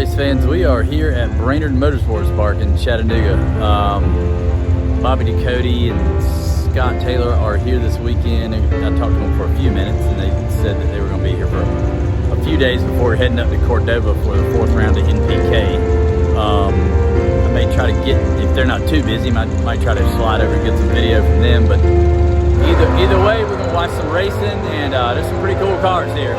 race fans, we are here at Brainerd Motorsports Park in Chattanooga. Bobby Ducote and Scott Taylor are here this weekend. I talked to them for a few minutes and they said that they were going to be here for a few days before heading up to Cordova for the 4th round of NPK. I may try to get, if they're not too busy, might try to slide over and get some video from them, but either way, we're going to watch some racing, and there's some pretty cool cars here.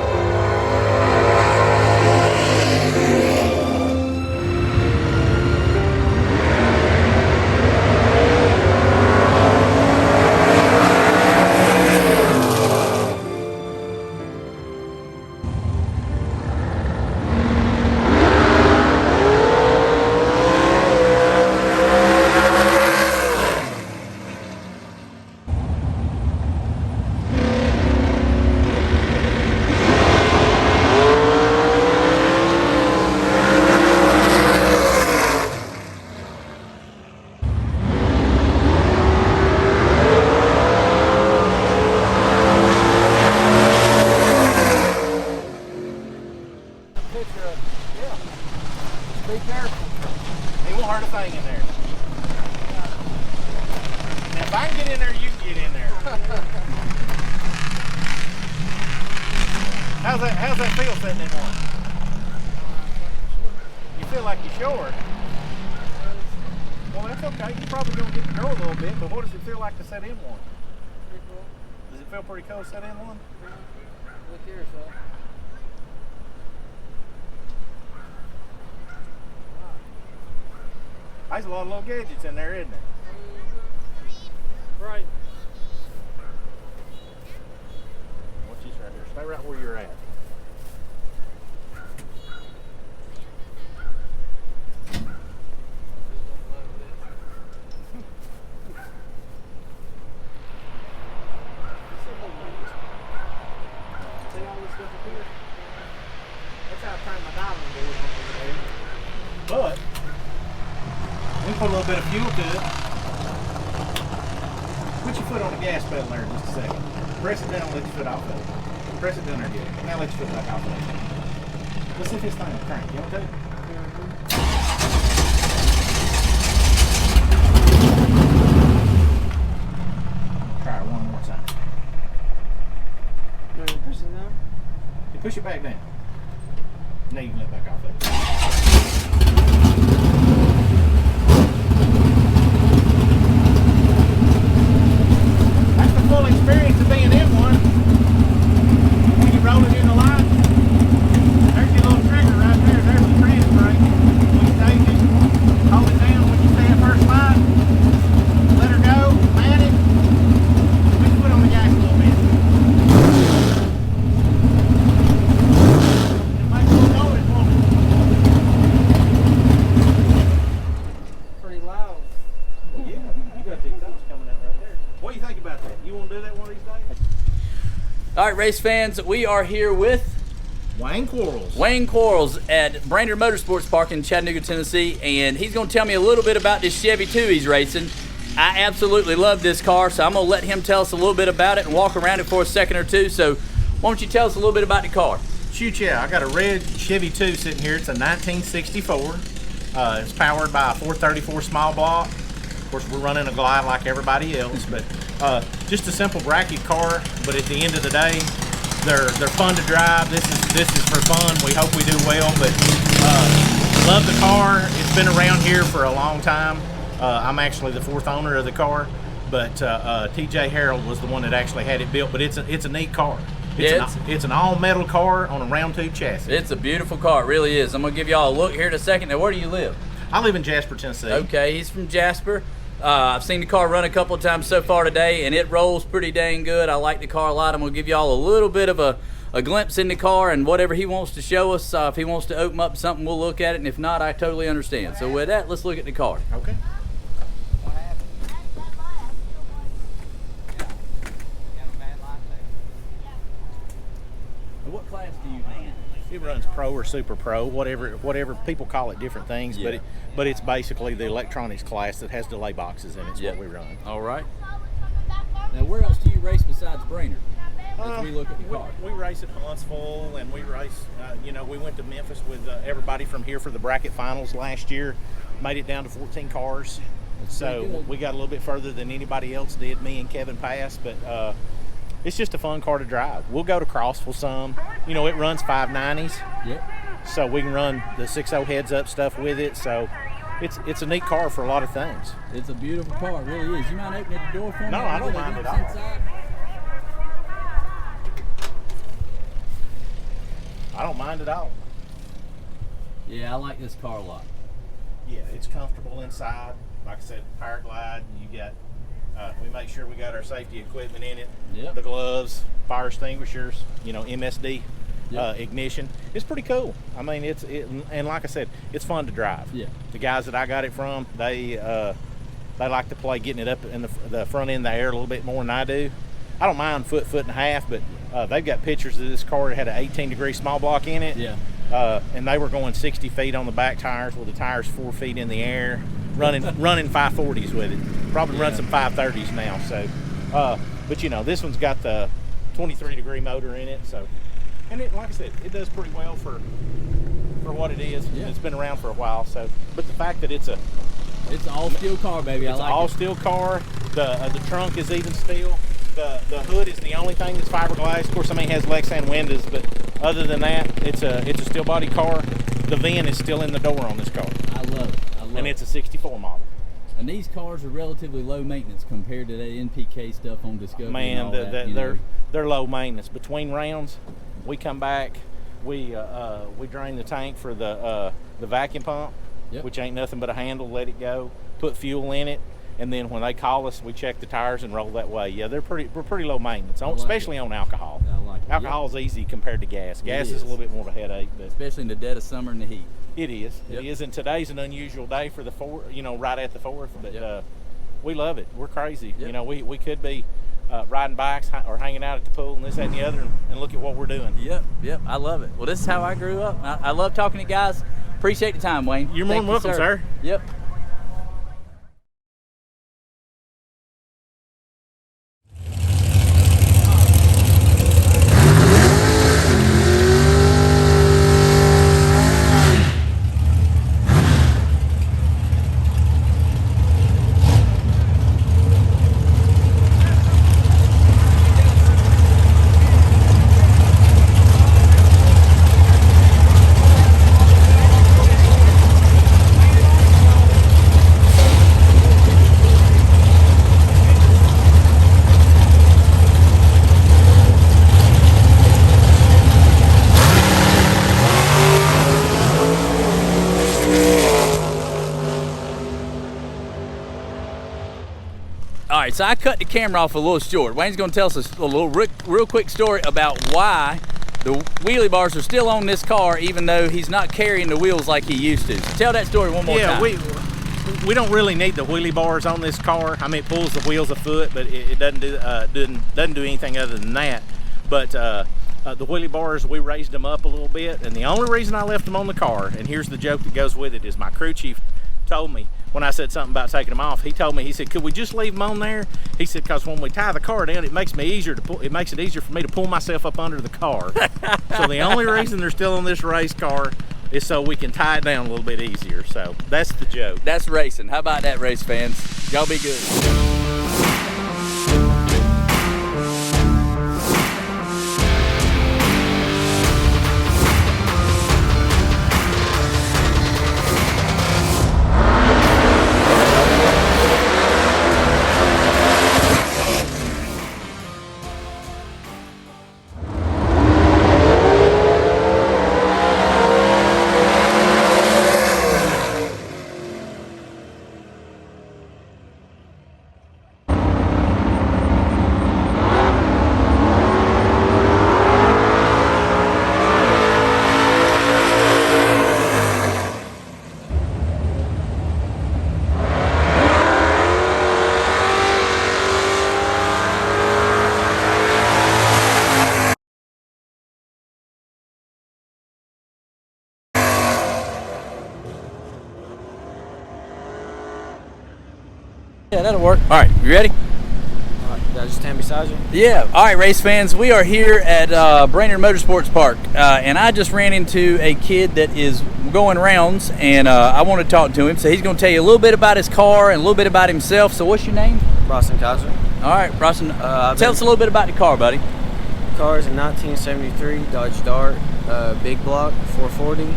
Be careful. It won't hurt a thing in there. Now, if I can get in there, you can get in there. How's that feel sitting in one? You feel like you're short. Well, that's okay. You're probably going to get to go a little bit, but what does it feel like to sit in one? Pretty cool. Does it feel pretty cool to sit in one? Look here, son. There's a lot of little gadgets in there, isn't there? Right. Watch this right here. Stay right where you're at. See all this stuff up here? That's how I turn my diamond But we can put a little bit of fuel to it. Put your foot on the gas pedal there in just a second. Press it down and let your foot off of it. Press it down there good. Now let your foot back off of it. Let's see if this thing will crank. You okay? Try it one more time. You want to push it down? You push it back down. Now you can let it back off of it. Full experience of being in one. When you roll it in the line, there's your little trigger right there. There's the trans brake. When you take it, hold it down when you see that first line. Let her go, man it. Put your foot on the gas a little bit. And make a little noise for me. Pretty loud. Well, yeah, you got these notes coming out right there. What do you think about that? You want to do that one of these days? All right, race fans, we are here with Wayne Quarles at Brainerd Motorsports Park in Chattanooga, Tennessee, and he's going to tell me a little bit about this Chevy II he's racing. I absolutely love this car, so I'm going to let him tell us a little bit about it and walk around it for a second or two. So why don't you tell us a little bit about the car? Shoot, yeah, I got a red Chevy II sitting here. It's a 1964. It's powered by a 434 small block. Of course, we're running a Glide like everybody else, but just a simple bracket car. But at the end of the day, they're fun to drive. This is for fun. We hope we do well, but love the car. It's been around here for a long time. I'm actually the 4th owner of the car, but TJ Harold was the one that actually had it built. But it's a neat car. It's an all-metal car on a round tube chassis. It's a beautiful car, it really is. I'm going to give y'all a look here in a second. Now, where do you live? I live in Jasper, Tennessee. Okay, he's from Jasper. I've seen the car run a couple of times so far today, and it rolls pretty dang good. I like the car a lot. I'm going to give y'all a little bit of a glimpse in the car and whatever he wants to show us. If he wants to open up something, we'll look at it, and if not, I totally understand. So with that, let's look at the car. Okay. What class do you run? It runs pro or super pro, whatever people call it, different things. Yeah. But it's basically the electronics class that has delay boxes in it. It's what we run. All right. Now, where else do you race besides Brainerd? as we look at the car? We race at Huntsville, and we race, we went to Memphis with everybody from here for the bracket finals last year. Made it down to 14 cars. So we got a little bit further than anybody else did, me and Kevin passed, but it's just a fun car to drive. We'll go to Crossville some. It runs 590s. Yep. So we can run the 6.0 heads-up stuff with it. So it's a neat car for a lot of things. It's a beautiful car, it really is. You mind opening the door for me? No, I don't mind at all. Inside? I don't mind at all. Yeah, I like this car a lot. Yeah, it's comfortable inside. Like I said, power glide. You got. We make sure we got our safety equipment in it. Yep. The gloves, fire extinguishers. MSD Yep. ignition. It's pretty cool. I mean, and like I said, it's fun to drive. Yeah. The guys that I got it from, they like to play getting it up in the front end of the air a little bit more than I do. I don't mind foot and a half, but they've got pictures of this car that had an 18-degree small block in it. Yeah. And they were going 60 feet on the back tires with the tires 4 feet in the air, running 540s with it. Probably run some 530s now. So, but this one's got the 23-degree motor in it. So, and like I said, it does pretty well for what it is. Yeah. It's been around for a while. So, but the fact that it's an all steel car, baby. I like all it. steel car. The trunk is even steel. The hood is the only thing that's fiberglass. Of course, it has Lexan windows, but other than that, it's a steel body car. The VIN is still in the door on this car. I love it. And it's a 64 model. And these cars are relatively low maintenance compared to the NPK stuff on Discovery. Man, and all that, they're low maintenance. Between rounds, we come back, we drain the tank for the vacuum pump, Yep. which ain't nothing but a handle. Let it go. Put fuel in it. And then when they call us, we check the tires and roll that way. Yeah, we're pretty low maintenance, especially on alcohol. I like it. Alcohol's easy compared to gas. Gas is a little bit more of a headache, but Especially in the dead of summer and the heat. it is. Yep. It is. And today's an unusual day for the fourth. Right at the 4th. But we love it. We're crazy. Yep. We could be riding bikes or hanging out at the pool and this, that, and the other, and look at what we're doing. Yep. I love it. Well, this is how I grew up. I love talking to guys. Appreciate the time, Wayne. You're more Thank than welcome, sir. Yep. All right, so I cut the camera off a little short. Wayne's gonna tell us a little real quick story about why the wheelie bars are still on this car even though he's not carrying the wheels like he used to. So tell that story one more time. Yeah, we don't really need the wheelie bars on this car. I mean, it pulls the wheels a foot, but it doesn't do anything other than that. But the wheelie bars, we raised them up a little bit, and the only reason I left them on the car, and here's the joke that goes with it, is my crew chief told me when I said something about taking them off. He told me, he said, could we just leave them on there? He said, because when we tie the car down, it makes it easier for me to pull myself up under the car. So the only reason they're still on this race car is so we can tie it down a little bit easier. So that's the joke. That's racing. How about that, race fans? Y'all be good. Yeah, that'll work. All right, you ready? All right. Did I just stand beside you? Yeah. All right, race fans. We are here at Brainerd Motorsports Park, and I just ran into a kid that is going rounds, and I want to talk to him. So he's going to tell you a little bit about his car and a little bit about himself. So what's your name? Bryson Kaiser. All right, Bryson. Tell us a little bit about the car, buddy. Car is a 1973 Dodge Dart, big block, 440.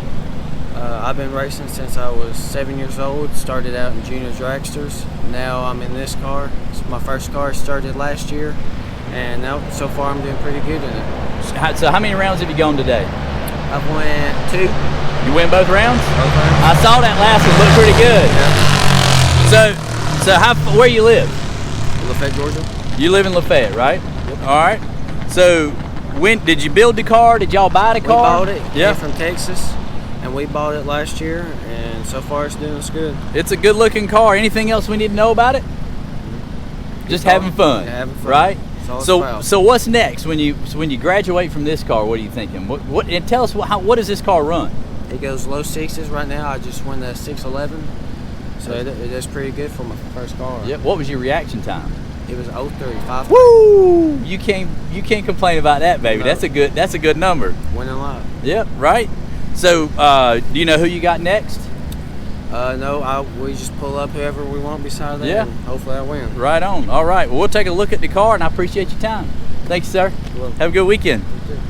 I've been racing since I was 7 years old. Started out in junior dragsters. Now I'm in this car. It's my first car. Started last year, and now so far I'm doing pretty good in it. So how many rounds have you gone today? I've went 2. You win both rounds? Both rounds. I saw that last one. Looked pretty good. Yeah. So where you live? Lafayette, Georgia. You live in Lafayette, right? Yep. All right. So when did you build the car? Did y'all buy the car? We bought it. Yeah. Came from Texas, and we bought it last year, and so far it's doing us good. It's a good looking car. Anything else we need to know about it? Just having fun. Yeah, having fun. Right? That's all it's So about. so what's next when you graduate from this car? What are you thinking? What and tell us what does this car run? It goes low 6s right now. I just won the 611, so it does pretty good for my first car. Yep. What was your reaction time? It was 03.5. Woo! You can't complain about that, baby. No. That's a good number. Winning a lot. Yep. Right. So do you know who you got next? No, we just pull up whoever we want beside that, Yeah. and hopefully I win. Right on. All right. Well, we'll take a look at the car, and I appreciate your time. Thanks, sir. You're welcome. Have a good weekend. You too.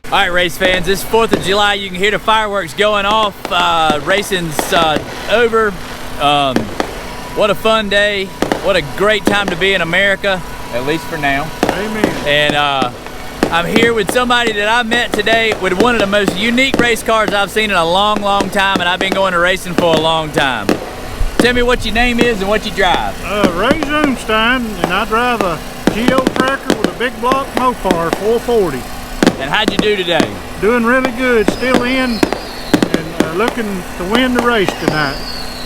All right, race fans, this 4th of July, you can hear the fireworks going off. Racing's over. What a fun day. What a great time to be in America, at least for now. Amen. And I'm here with somebody that I met today with one of the most unique race cars I've seen in a long, long time, and I've been going to racing for a long time. Tell me what your name is and what you drive. Ray Zoomstein, and I drive a Geo Tracker with a big block Mopar 440. And how'd you do today? Doing really good, still in, and looking to win the race tonight.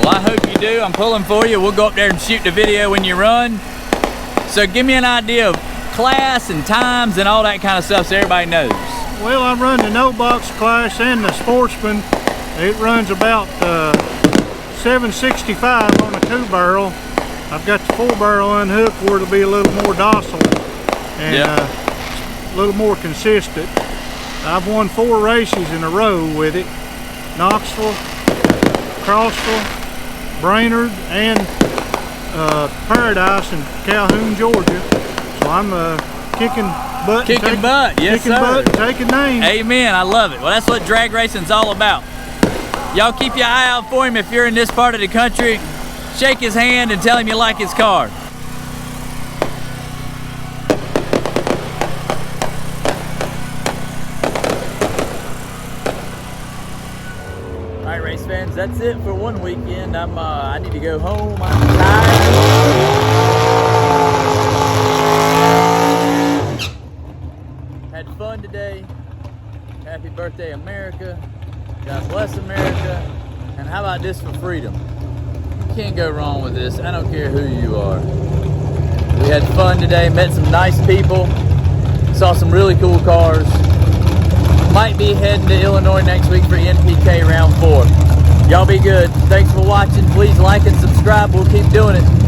Well, I hope you do. I'm pulling for you. We'll go up there and shoot the video when you run. So give me an idea of class and times and all that kind of stuff so everybody knows. Well, I run the no box class and the sportsman. It runs about 765 on a 2-barrel. I've got the 4-barrel unhooked where it'll be a little more docile and a little more consistent. I've won 4 races in a row with it. Knoxville, Crossville, Brainerd, and Paradise in Calhoun, Georgia. So I'm kicking butt. Kicking butt, yes kicking sir. Butt and taking names. Amen, I love it. Well, that's what drag racing's all about. Y'all keep your eye out for him if you're in this part of the country. Shake his hand and tell him you like his car. All right, race fans, that's it for one weekend. I need to go home. I'm tired. fun today. Happy birthday, America. God bless America. And how about this for freedom? You can't go wrong with this. I don't care who you are. We had fun today, met some nice people, saw some really cool cars. Might be heading to Illinois next week for NPK round 4. Y'all be good. Thanks for watching. Please like and subscribe. We'll keep doing it.